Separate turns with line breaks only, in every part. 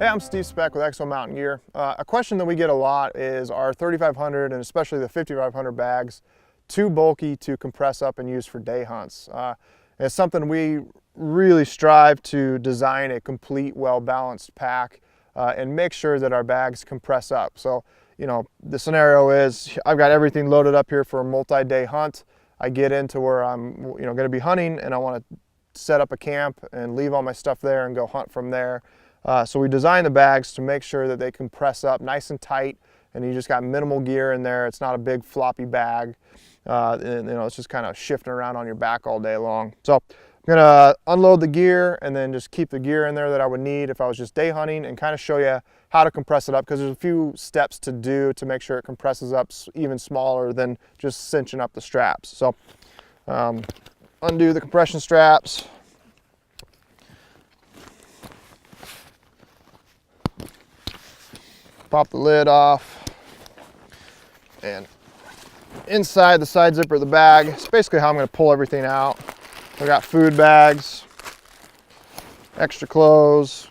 Hey, I'm Steve Speck with Exo Mountain Gear. A question that we get a lot is, are 3500 and especially the 5500 bags too bulky to compress up and use for day hunts? It's something we really strive to design a complete, well-balanced pack and make sure that our bags compress up. So, you know, the scenario is I've got everything loaded up here for a multi-day hunt. I get into where I'm, going to be hunting and I want to set up a camp and leave all my stuff there and go hunt from there. So we design the bags to make sure that they compress up nice and tight, and you just got minimal gear in there. It's not a big floppy bag. And, it's just kind of shifting around on your back all day long. So I'm gonna unload the gear and then just keep the gear in there that I would need if I was just day hunting, and kind of show you how to compress it up, because there's a few steps to do to make sure it compresses up even smaller than just cinching up the straps. So undo the compression straps. Pop the lid off, and inside the side zipper of the bag, it's basically how I'm going to pull everything out. I got food bags, extra clothes,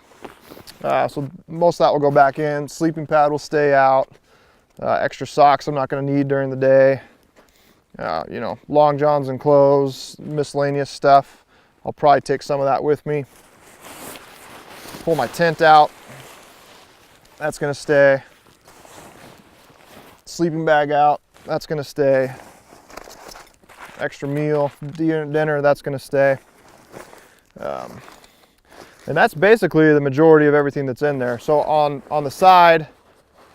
so most of that will go back in. Sleeping pad will stay out. Extra socks I'm not going to need during the day. Long johns and clothes, miscellaneous stuff. I'll probably take some of that with me. Pull my tent out. That's gonna stay. Sleeping bag out, that's gonna stay. Extra meal, dinner, that's gonna stay. And that's basically the majority of everything that's in there. So on the side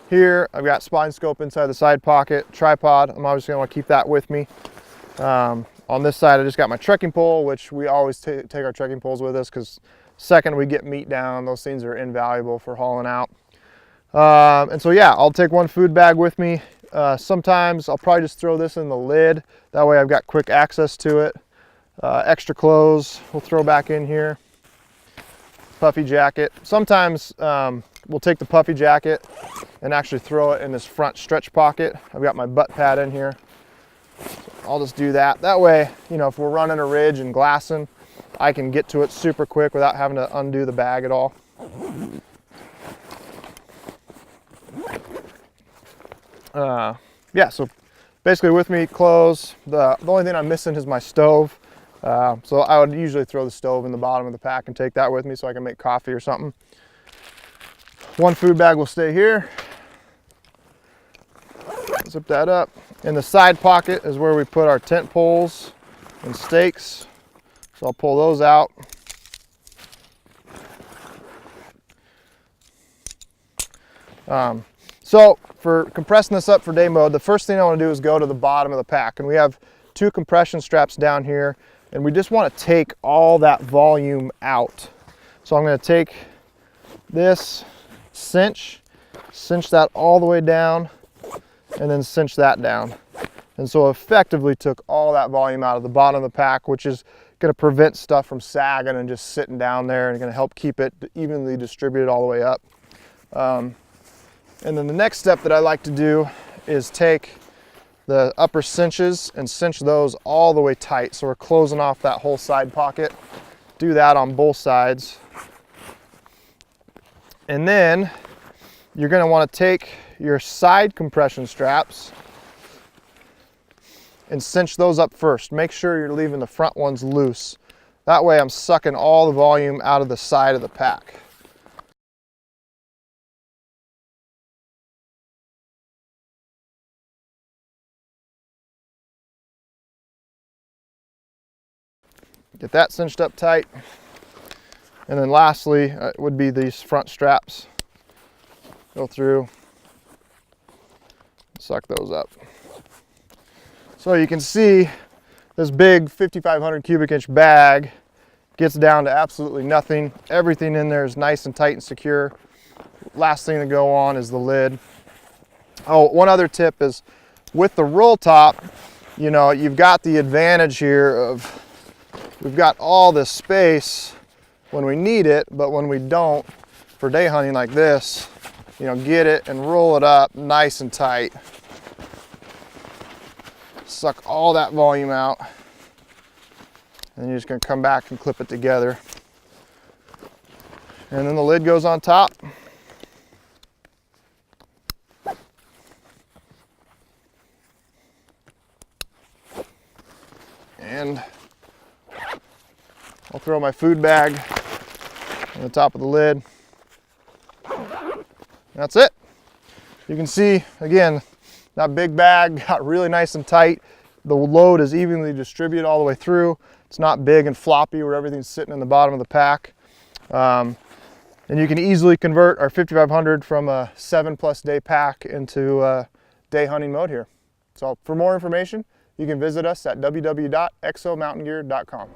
here, I've got spine scope inside the side pocket, tripod. I'm obviously gonna keep that with me. On this side, I just got my trekking pole, which we always take our trekking poles with us, because second we get meat down, those things are invaluable for hauling out. And so yeah, I'll take one food bag with me. Sometimes I'll probably just throw this in the lid. That way I've got quick access to it. Extra clothes we'll throw back in here. Puffy jacket. Sometimes we'll take the puffy jacket and actually throw it in this front stretch pocket. I've got my butt pad in here. So I'll just do that. That way, if we're running a ridge and glassing, I can get to it super quick without having to undo the bag at all. Yeah, so basically with me, clothes. The only thing I'm missing is my stove. So I would usually throw the stove in the bottom of the pack and take that with me so I can make coffee or something. One food bag will stay here. Zip that up. In the side pocket is where we put our tent poles and stakes. So I'll pull those out. So for compressing this up for day mode, the first thing I want to do is go to the bottom of the pack, and we have two compression straps down here, and we just want to take all that volume out. So I'm going to take this, cinch that all the way down, and then cinch that down. And so effectively took all that volume out of the bottom of the pack, which is going to prevent stuff from sagging and just sitting down there, and going to help keep it evenly distributed all the way up. And then the next step that I like to do is take the upper cinches and cinch those all the way tight. So we're closing off that whole side pocket. Do that on both sides. And then you're going to want to take your side compression straps and cinch those up first. Make sure you're leaving the front ones loose. That way I'm sucking all the volume out of the side of the pack. Get that cinched up tight. And then lastly would be these front straps. Go through, suck those up. So you can see this big 5,500 cubic inch bag gets down to absolutely nothing. Everything in there is nice and tight and secure. Last thing to go on is the lid. Oh, one other tip is with the roll top, you've got the advantage here of we've got all this space when we need it, but when we don't, for day hunting like this, get it and roll it up nice and tight. Suck all that volume out. And you're just going to come back and clip it together. And then the lid goes on top. And I'll throw my food bag on the top of the lid. That's it. You can see, again, that big bag got really nice and tight. The load is evenly distributed all the way through. It's not big and floppy where everything's sitting in the bottom of the pack. And you can easily convert our 5500 from a 7+ day pack into day hunting mode here. So for more information, you can visit us at www.exomountaingear.com.